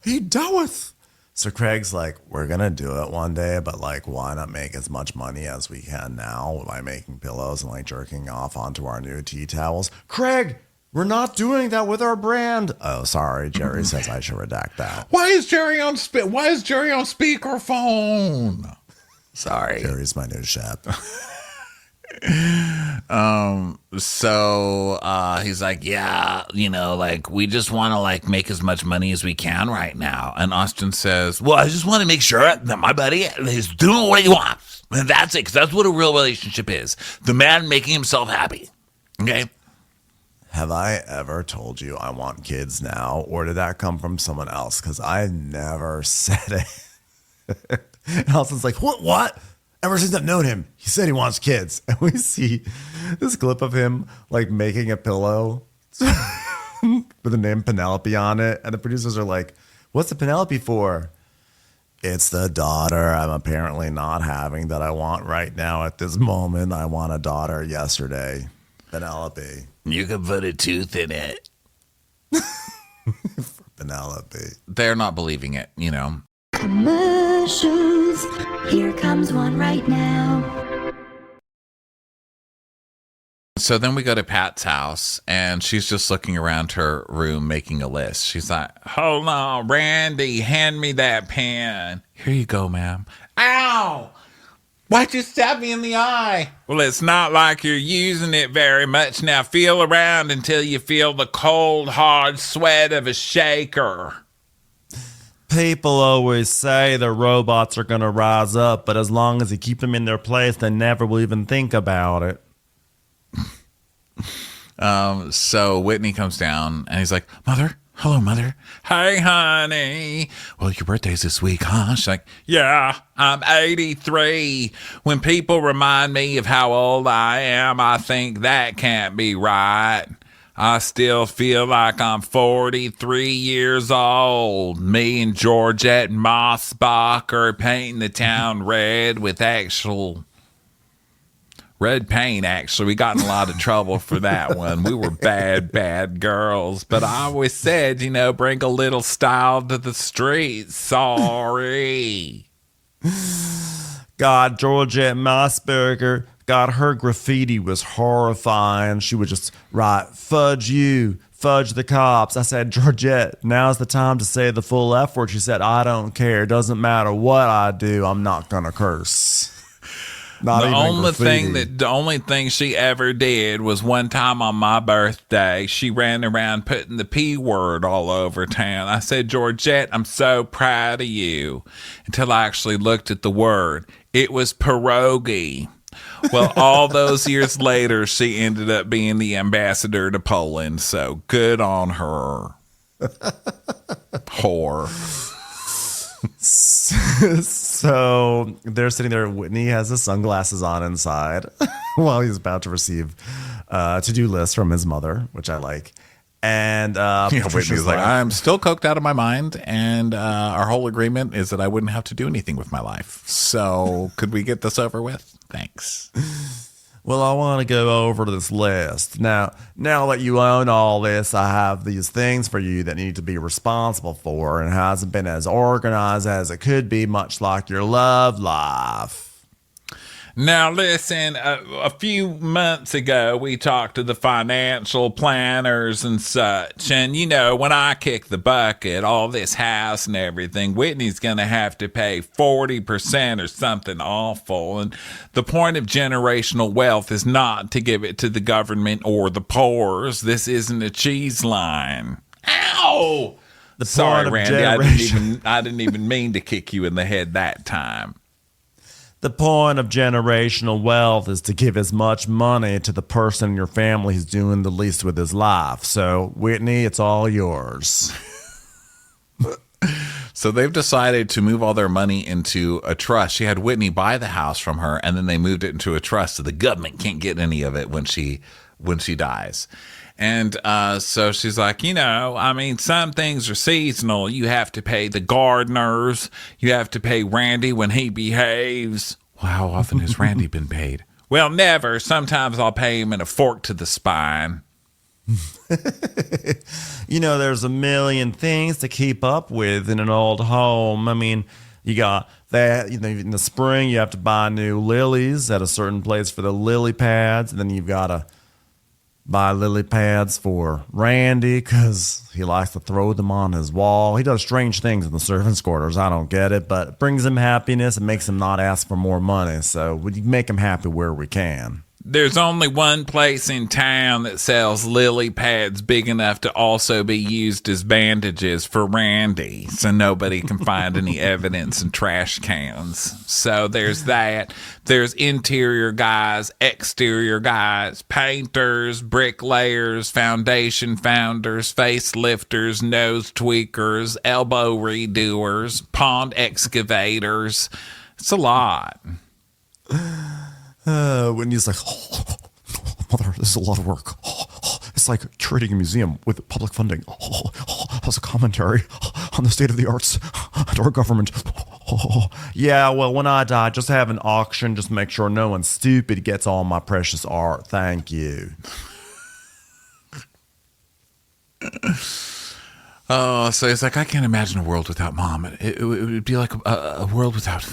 He doeth. So Craig's like, we're going to do it one day, but like, why not make as much money as we can now by making pillows and like jerking off onto our new tea towels? Craig, we're not doing that with our brand. Oh, sorry. Jerry says I should redact that. Why is Jerry on speakerphone? Sorry. Jerry's my new Shep. So he's like, yeah, you know, like we just want to like make as much money as we can right now. And Austin says, well, I just want to make sure that my buddy is doing what he wants. And that's it, because that's what a real relationship is. The man making himself happy. Okay. Have I ever told you I want kids now, or did that come from someone else? Because I never said it. And Austin's like, what? Ever since I've known him, he said he wants kids. And we see this clip of him like making a pillow with the name Penelope on it. And the producers are like, what's the Penelope for? It's the daughter I'm apparently not having that I want right now at this moment. I want a daughter yesterday. Penelope. You can put a tooth in it. For Penelope. They're not believing it, you know. Commercials. Here comes one right now. So then we go to Pat's house, and she's just looking around her room making a list. She's like, hold on, Randy, hand me that pen. Here you go, ma'am. Ow! Why'd you stab me in the eye? Well, it's not like you're using it very much. Now feel around until you feel the cold, hard sweat of a shaker. People always say the robots are going to rise up, but as long as you keep them in their place, they never will even think about it. So Whitney comes down, and he's like, Mother? Hello, Mother. Hey, honey. Well, your birthday's this week, huh? She's like, yeah, I'm 83. When people remind me of how old I am, I think that can't be right. I still feel like I'm 43 years old. Me and Georgette Mossbach are painting the town red with actual red paint, actually. We got in a lot of trouble for that one. We were bad girls. But I always said, you know, bring a little style to the streets. Sorry. God, Georgette Mossberger, God, her graffiti was horrifying. She would just write, fudge you, fudge the cops. I said, Georgette, now's the time to say the full F word. She said, I don't care. It doesn't matter what I do. I'm not going to curse. The only thing she ever did was one time on my birthday, she ran around putting the P word all over town. I said, Georgette, I'm so proud of you. Until I actually looked at the word. It was pierogi. Well, all those years later, she ended up being the ambassador to Poland. So good on her. Whore. So they're sitting there. Whitney has his sunglasses on inside while he's about to receive a to-do list from his mother, which I like. And Whitney's like, I'm still coked out of my mind, and our whole agreement is that I wouldn't have to do anything with my life. So could we get this over with? Thanks. Well, I want to go over this list. Now that you own all this, I have these things for you that need to be responsible for, and it hasn't been as organized as it could be, much like your love life. Now, listen, a few months ago, we talked to the financial planners and such. And, you know, when I kick the bucket, all this house and everything, Whitney's going to have to pay 40% or something awful. And the point of generational wealth is not to give it to the government or the poors. This isn't a cheese line. Ow! Sorry, Randy, I didn't even mean to kick you in the head that time. The point of generational wealth is to give as much money to the person in your family who's doing the least with his life. So, Whitney, it's all yours. So they've decided to move all their money into a trust. She had Whitney buy the house from her, and then they moved it into a trust so the government can't get any of it when she dies. And so she's like, you know, I mean, some things are seasonal. You have to pay the gardeners. You have to pay Randy when he behaves. Well, how often has Randy been paid? Well, never. Sometimes I'll pay him in a fork to the spine. You know, there's a million things to keep up with in an old home. I mean, you got that, you know, in the spring, you have to buy new lilies at a certain place for the lily pads. And then you've got to buy lily pads for Randy because he likes to throw them on his wall. He does strange things in the servants' quarters. I don't get it, but it brings him happiness and makes him not ask for more money. So we make him happy where we can. There's only one place in town that sells lily pads big enough to also be used as bandages for Randy, so nobody can find any evidence in trash cans. So there's that. There's interior guys, exterior guys, painters, bricklayers, foundation founders, facelifters, nose tweakers, elbow redoers, pond excavators. It's a lot. When he's like, mother, this is a lot of work. It's like curating a museum with public funding. As a commentary on the state of the arts and our government. Yeah, well, when I die, just have an auction. Just make sure no one stupid gets all my precious art. Thank you. Oh, so it's like, I can't imagine a world without Mom. It would be like a world without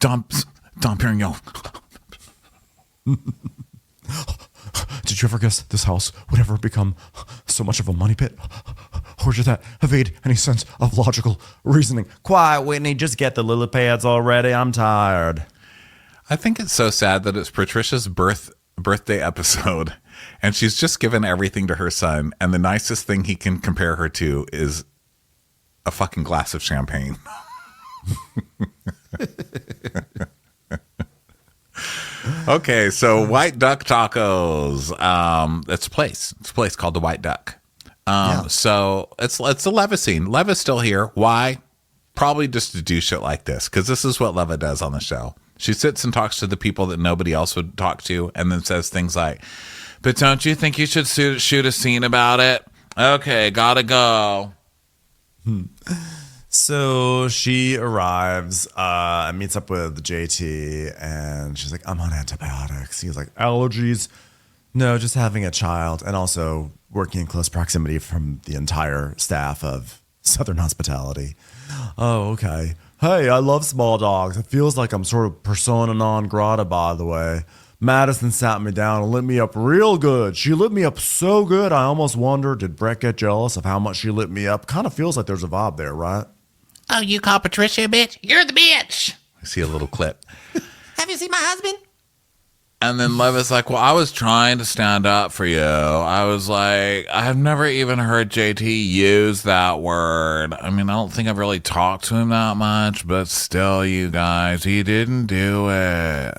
Dom Perignon. Did you ever guess this house would ever become so much of a money pit? Or did that evade any sense of logical reasoning? Quiet, Whitney. Just get the lily pads already. I'm tired. I think it's so sad that it's Patricia's birthday episode, and she's just given everything to her son, and the nicest thing he can compare her to is a fucking glass of champagne. Okay, so White Duck Tacos. It's a place called the White Duck. So it's a Leva scene. Leva's still here. Why? Probably just to do shit like this, because this is what Leva does on the show. She sits and talks to the people that nobody else would talk to, and then says things like, but don't you think you should shoot a scene about it? Okay, gotta go. So she arrives and meets up with JT, and she's like, I'm on antibiotics. He's like, allergies? No, just having a child, and also working in close proximity from the entire staff of Southern Hospitality. Oh, okay. Hey, I love small dogs. It feels like I'm sort of persona non grata, by the way. Madison sat me down and lit me up real good. She lit me up so good, I almost wonder, did Brett get jealous of how much she lit me up? Kind of feels like there's a vibe there, right? Oh, you call Patricia a bitch? You're the bitch. I see a little clip. Have you seen my husband? And then Leva's like, well, I was trying to stand up for you. I was like, I've never even heard JT use that word. I mean, I don't think I've really talked to him that much, but still, you guys, he didn't do it.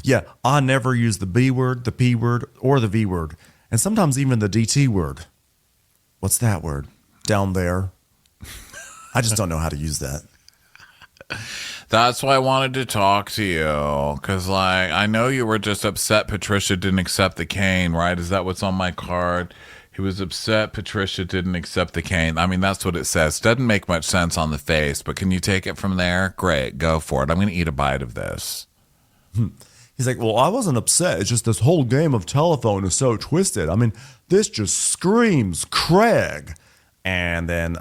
Yeah, I never use the B word, the P word, or the V word. And sometimes even the DT word. What's that word? Down there. I just don't know how to use that. That's why I wanted to talk to you. Because, like, I know you were just upset Patricia didn't accept the cane, right? Is that what's on my card? He was upset Patricia didn't accept the cane. I mean, that's what it says. Doesn't make much sense on the face, but can you take it from there? Great, go for it. I'm going to eat a bite of this. He's like, well, I wasn't upset. It's just this whole game of telephone is so twisted. I mean, this just screams Craig. And then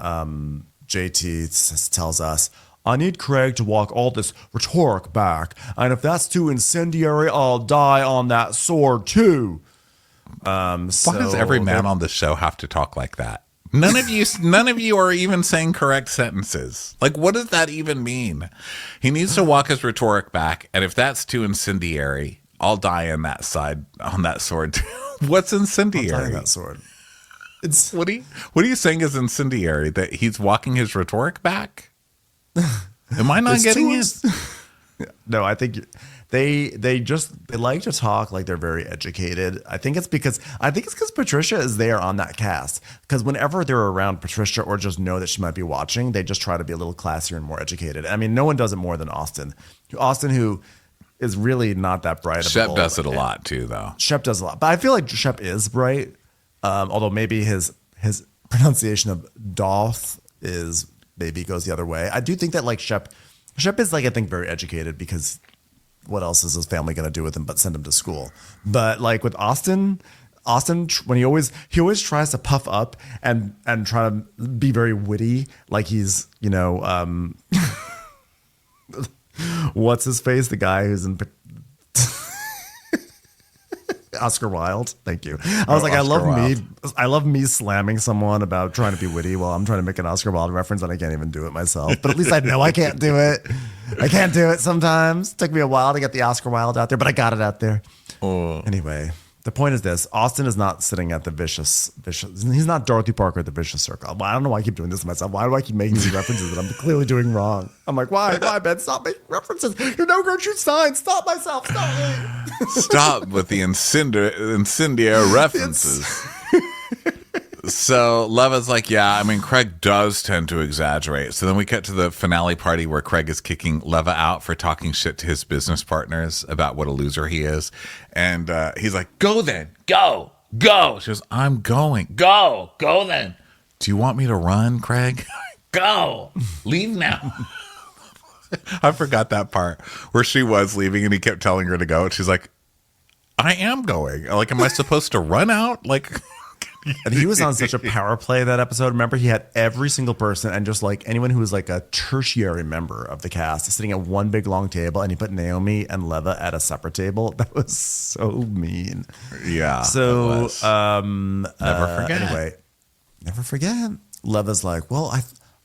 JT tells us, I need Craig to walk all this rhetoric back. And if that's too incendiary, I'll die on that sword too. Why does every man on the show have to talk like that? None of you are even saying correct sentences. Like, what does that even mean? He needs to walk his rhetoric back, and if that's too incendiary, I'll die on that sword. What's incendiary? I'll die on that sword. It's what are you saying is incendiary? That he's walking his rhetoric back? Am I not getting it? No, I think they like to talk like they're very educated. I think it's because Patricia is there on that cast. Because whenever they're around Patricia or just know that she might be watching, they just try to be a little classier and more educated. I mean, no one does it more than Austin. Austin, who is really not that bright. Shep does it a lot too, though. Shep does a lot, but I feel like Shep is bright. Although maybe his pronunciation of Doth is maybe goes the other way. I do think that like Shep is like, I think, very educated, because what else is his family going to do with him but send him to school? But like with Austin, when he always tries to puff up and try to be very witty, like he's, what's his face? The guy who's in Oscar Wilde. Thank you. I was like, I love me slamming someone about trying to be witty while I'm trying to make an Oscar Wilde reference and I can't even do it myself. But at least I know I can't do it. I can't do it sometimes. It took me a while to get the Oscar Wilde out there, but I got it out there. Anyway, the point is this: Austin is not sitting at the vicious. He's not Dorothy Parker at the vicious circle. I don't know why I keep doing this to myself. Why do I keep making these references that I'm clearly doing wrong? I'm like, why, Ben? Stop making references. You're no Gertrude Stein. Stop myself. Stop me. Stop with the incendiary references. So Leva's like, yeah, I mean, Craig does tend to exaggerate. So then we get to the finale party where Craig is kicking Leva out for talking shit to his business partners about what a loser he is. And he's like, go then. Go. She goes, I'm going. Go then. Do you want me to run, Craig? Go. Leave now. I forgot that part where she was leaving and he kept telling her to go. And she's like, I am going. Like, am I supposed to run out? Like... And he was on such a power play that episode. Remember, he had every single person and just like anyone who was like a tertiary member of the cast sitting at one big long table, and he put Naomi and Leva at a separate table. That was so mean. Yeah. So never forget. Anyway, never forget. Leva's like, well,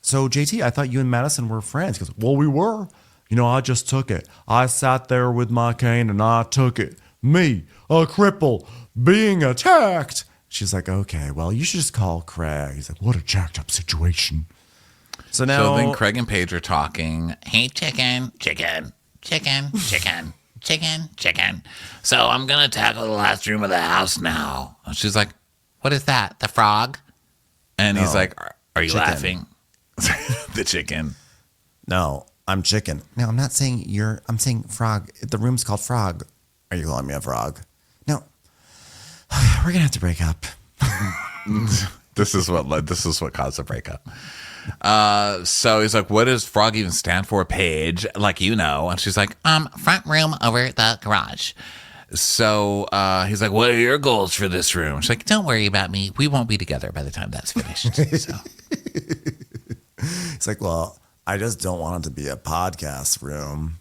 so JT, I thought you and Madison were friends. He goes, well, we were. I just took it. I sat there with my cane and I took it. Me, a cripple, being attacked. She's like, okay, well, you should just call Craig. He's like, what a jacked up situation. So then Craig and Paige are talking. Hey, chicken. So I'm going to tackle the last room of the house now. And she's like, what is that? The frog? And he's like, are you chicken. laughing? The chicken. No, I'm chicken. No, I'm not saying I'm saying frog. The room's called frog. Are you calling me a frog? No. We're gonna have to break up. This is what caused the breakup. So he's like, what does frog even stand for, Paige? Like, and she's like, front room over the garage. So he's like, what are your goals for this room? She's like, Don't worry about me. We won't be together by the time that's finished. So. It's like, well, I just don't want it to be a podcast room.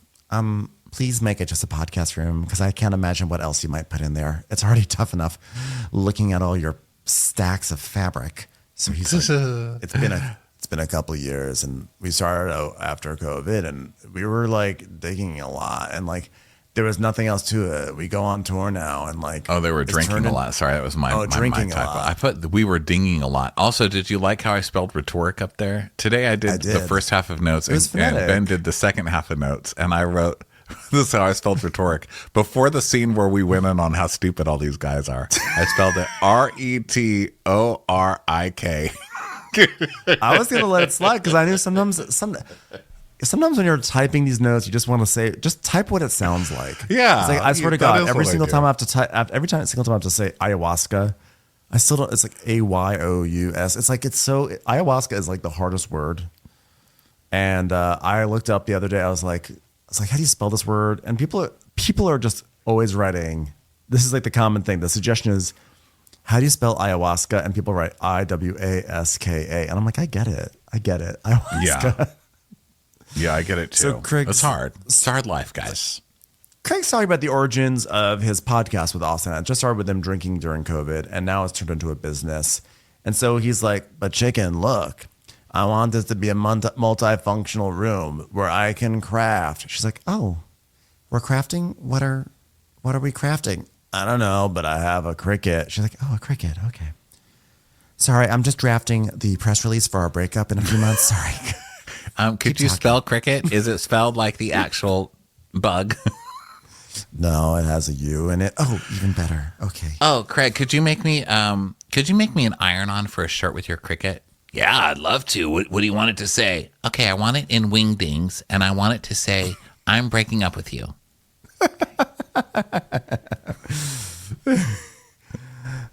Please make it just a podcast room, because I can't imagine what else you might put in there. It's already tough enough looking at all your stacks of fabric. So he's like, it's been a couple of years, and we started out after COVID, and we were like digging a lot, and like there was nothing else to it. We go on tour now, and like they were drinking a lot. Sorry, that was my drinking typo. a lot. I put we were dinging a lot. Also, did you like how I spelled rhetoric up there? Today I did the first half of notes, and Ben did the second half of notes, and I wrote. This is how I spelled rhetoric. Before the scene where we went in on how stupid all these guys are, I spelled it Retorik. I was going to let it slide because I knew sometimes when you're typing these notes, you just want to say, just type what it sounds like. Yeah. It's like, I swear to God, every single time I have to type, every single time I have to say ayahuasca, I still don't, it's like AYOUS. It's like, ayahuasca is like the hardest word. And I looked up the other day, I was like, how do you spell this word? And people are just always writing. This is like the common thing. The suggestion is, how do you spell ayahuasca? And people write IWASKA. And I'm like, I get it. Ayahuasca. Yeah. Yeah, I get it too. So Craig's- it's hard. It's hard life, guys. Craig's talking about the origins of his podcast with Austin. It just started with them drinking during COVID, and now it's turned into a business. And so he's like, but chicken, look, I want this to be a multifunctional room where I can craft. She's like, oh, we're crafting? What are we crafting? I don't know, but I have a Cricut. She's like, oh, a Cricut. Okay. Sorry, I'm just drafting the press release for our breakup in a few months. Sorry. Could you spell cricket? Is it spelled like the actual bug? No, it has a U in it. Oh, even better. Okay. Oh, Craig, could you make me an iron-on for a shirt with your cricket? Yeah, I'd love to. What do you want it to say? Okay, I want it in wingdings, and I want it to say, I'm breaking up with you.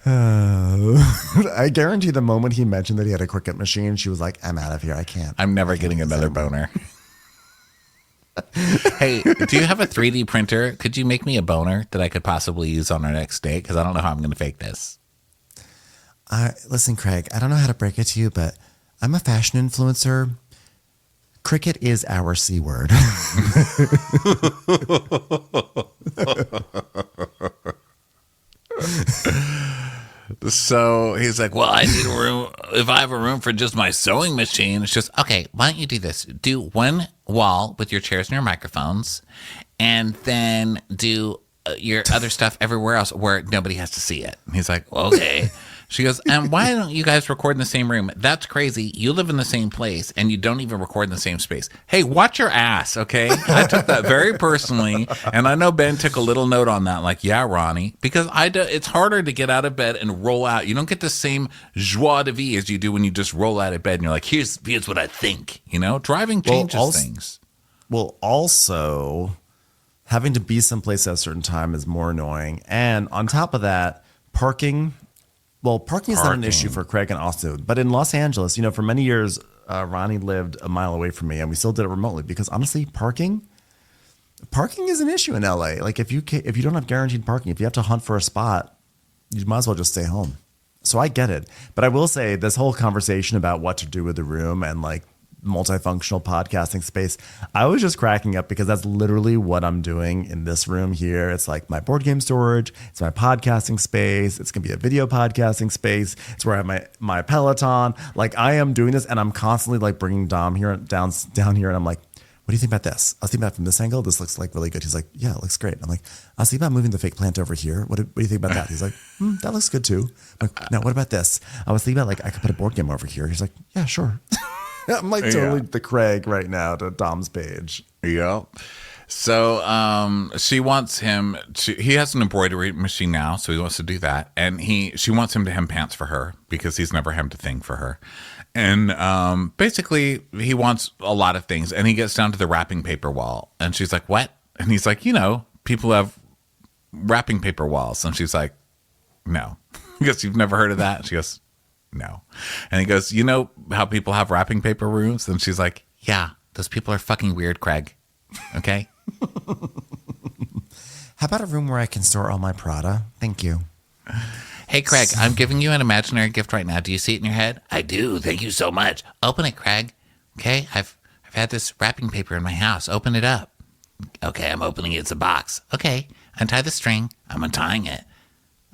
I guarantee the moment he mentioned that he had a Cricut machine, she was like, I'm out of here. I can't. I'm never getting another boner. Hey, do you have a 3D printer? Could you make me a boner that I could possibly use on our next date? Because I don't know how I'm going to fake this. Listen, Craig, I don't know how to break it to you, but I'm a fashion influencer. Cricket is our C word. So he's like, well, I need a room. If I have a room for just my sewing machine, it's just, okay, why don't you do this? Do one wall with your chairs and your microphones, and then do your other stuff everywhere else where nobody has to see it. And he's like, well, okay. She goes, and why don't you guys record in the same room? That's crazy. You live in the same place and you don't even record in the same space. Hey, watch your ass, okay? I took that very personally, and I know Ben took a little note on that, like, yeah, Ronnie, because it's harder to get out of bed and roll out. You don't get the same joie de vivre as you do when you just roll out of bed and you're like, here's what I think. You know, driving changes things. Well, also, having to be someplace at a certain time is more annoying. And on top of that, parking. Well, parking is not an issue for Craig and Austin, but in Los Angeles, for many years, Ronnie lived a mile away from me, and we still did it remotely because honestly, parking is an issue in LA. Like if you don't have guaranteed parking, if you have to hunt for a spot, you might as well just stay home. So I get it, but I will say this whole conversation about what to do with the room and like multifunctional podcasting space, I was just cracking up because that's literally what I'm doing in this room here. It's like my board game storage, it's my podcasting space, it's gonna be a video podcasting space, it's where I have my Peloton. Like I am doing this, and I'm constantly like bringing Dom here down here, and I'm like, what do you think about this? I was thinking about it from this angle. This looks like really good. He's like, yeah, it looks great. I'm like, I was thinking about moving the fake plant over here. What do you think about that? He's like, that looks good too. I'm like, now what about this? I was thinking about like I could put a board game over here. He's like, yeah, sure. I'm like totally the Craig right now to Dom's page. Yeah. So she wants him to, he has an embroidery machine now, so he wants to do that. And she wants him to hem pants for her because he's never hemmed a thing for her. And basically he wants a lot of things. And he gets down to the wrapping paper wall. And she's like, what? And he's like, people have wrapping paper walls. And she's like, no. He goes, you've never heard of that? And she goes, no. And he goes, you know how people have wrapping paper rooms? And she's like, yeah, those people are fucking weird, Craig. Okay. How about a room where I can store all my Prada? Thank you. Hey, Craig, I'm giving you an imaginary gift right now. Do you see it in your head? I do. Thank you so much. Open it, Craig. Okay. I've had this wrapping paper in my house. Open it up. Okay, I'm opening it. It's a box. Okay. Untie the string. I'm untying it.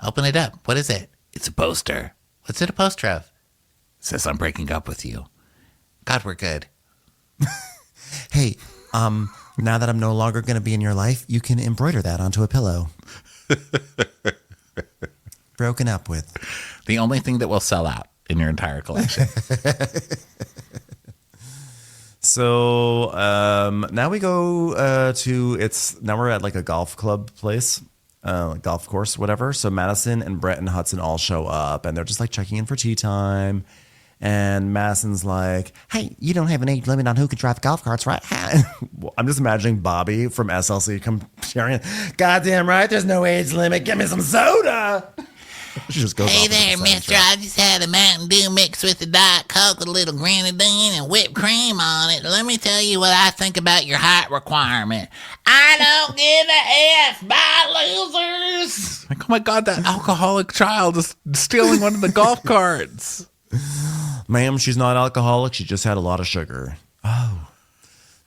Open it up. What is it? It's a poster. What's it a poster of? It says I'm breaking up with you. God, we're good. Hey, now that I'm no longer going to be in your life, you can embroider that onto a pillow. Broken up with. The only thing that will sell out in your entire collection. So now we go now we're at like a golf club place. Golf course, whatever. So Madison and Brett and Hudson all show up, and they're just like checking in for tea time. And Madison's like, hey, you don't have an age limit on who can drive golf carts, right? I'm just imagining Bobby from SLC comparing, goddamn right, there's no age limit. Give me some soda. She just goes, hey there, mister. I just had a Mountain Dew mixed with a Diet Coke with a little grenadine and whipped cream on it. Let me tell you what I think about your height requirement. I don't give a F. Bye, losers. Like, oh my God, that alcoholic child is stealing one of the golf carts. Ma'am, she's not alcoholic. She just had a lot of sugar. Oh.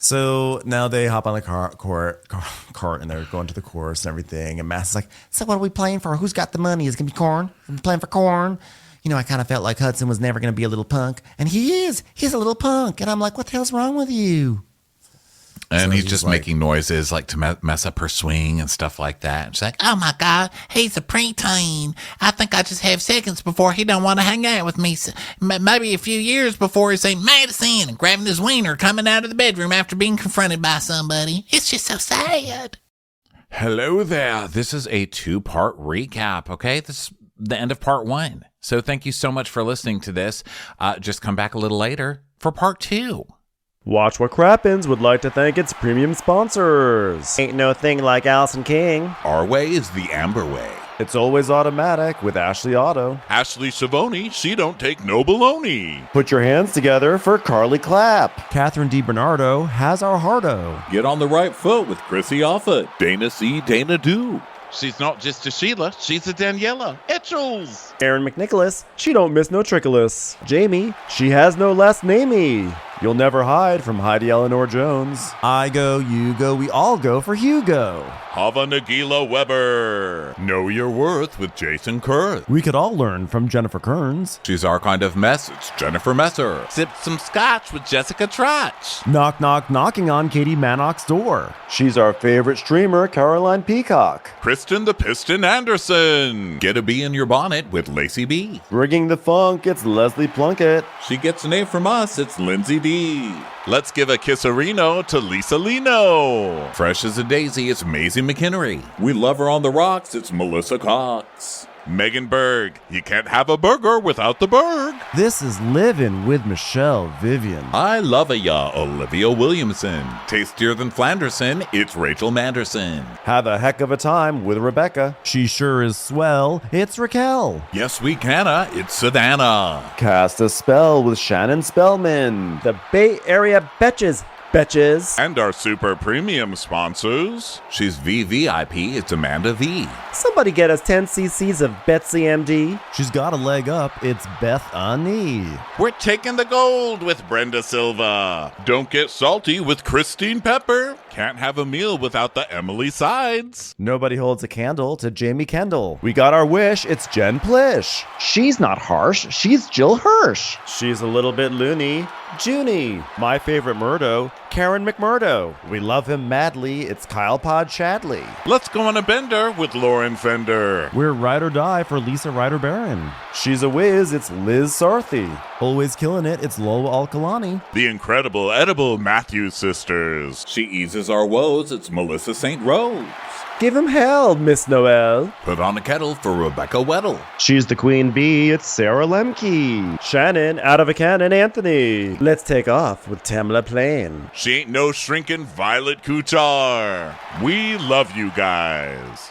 So now they hop on the cart and they're going to the course and everything. And Mass is like, so what are we playing for? Who's got the money? Is it going to be corn? Are we playing for corn? You know, I kind of felt like Hudson was never going to be a little punk. And he is. He's a little punk. And I'm like, what the hell's wrong with you? And So he's just like, making noises like to mess up her swing and stuff like that. And she's like, Oh my God, he's a preteen. I think I just have seconds before he don't want to hang out with me. Maybe a few years before he's saying medicine and grabbing his wiener coming out of the bedroom after being confronted by somebody. It's just so sad. hello there. This is a 2-part recap, okay? This is the end of part 1. So thank you so much for listening to this. Just come back a little later for part 2. Watch what Crappens would like to thank its premium sponsors. Ain't no thing like Allison King. Our way is the Amber way. It's always automatic with Ashley Auto. Ashley Savoni, she don't take no baloney. Put your hands together for Carly Clapp. Catherine DiBernardo has our hardo. Get on the right foot with Chrissy Offutt. Dana C. Dana Do. She's not just a Sheila, she's a Daniela. Etchels! Aaron McNicholas, she don't miss no trickolas. Jamie, she has no last namey. You'll never hide from Heidi Eleanor Jones. I go, you go, we all go for Hugo. Hava Nagila Weber. Know your worth with Jason Kurth. We could all learn from Jennifer Kearns. She's our kind of mess. It's Jennifer Messer. Sipped some scotch with Jessica Trotch. Knock, knock, knocking on Katie Mannock's door. She's our favorite streamer, Caroline Peacock. Kristen the Piston Anderson. Get a bee in your bonnet with Lacey B. Rigging the funk, it's Leslie Plunkett. She gets a name from us. It's Lindsay D. Let's give a kisserino to Lisa Lino. Fresh as a daisy, it's Maisie McHenry. We love her on the rocks. It's Melissa Cox. Megan Berg. You can't have a burger without the Berg. This is Living with Michelle Vivian. I love ya, Olivia Williamson. Tastier than Flanderson, it's Rachel Manderson. Have a heck of a time with Rebecca. She sure is swell. It's Raquel. Yes, we canna, it's Savannah. Cast a spell with Shannon Spellman. The Bay Area Betches. Betches. And our super premium sponsors. She's VVIP, it's Amanda V. Somebody get us 10 cc's of Betsy MD. She's got a leg up. It's Beth Ani. We're taking the gold with Brenda Silva. Don't get salty with Christine Pepper. Can't have a meal without the Emily Sides. Nobody holds a candle to Jamie Kendall. We got our wish. It's Jen Plish. She's not harsh. She's Jill Hirsch. She's a little bit loony. Junie. My favorite Murdo, Karen McMurdo. We love him madly. It's Kyle Pod Shadley. Let's go on a bender with Lauren Fender. We're ride or die for Lisa Ryder Barron. She's a whiz. It's Liz Sarthy. Always killing it. It's Lola Alkalani. The incredible edible Matthews sisters. She eases our woes, it's Melissa St. Rose. Give him hell, Miss Noel. Put on a kettle for Rebecca Weddle. She's the queen bee. It's Sarah Lemke. Shannon, out of a cannon, Anthony. Let's take off with Tamla Plain. She ain't no shrinking Violet Kuchar. We love you guys.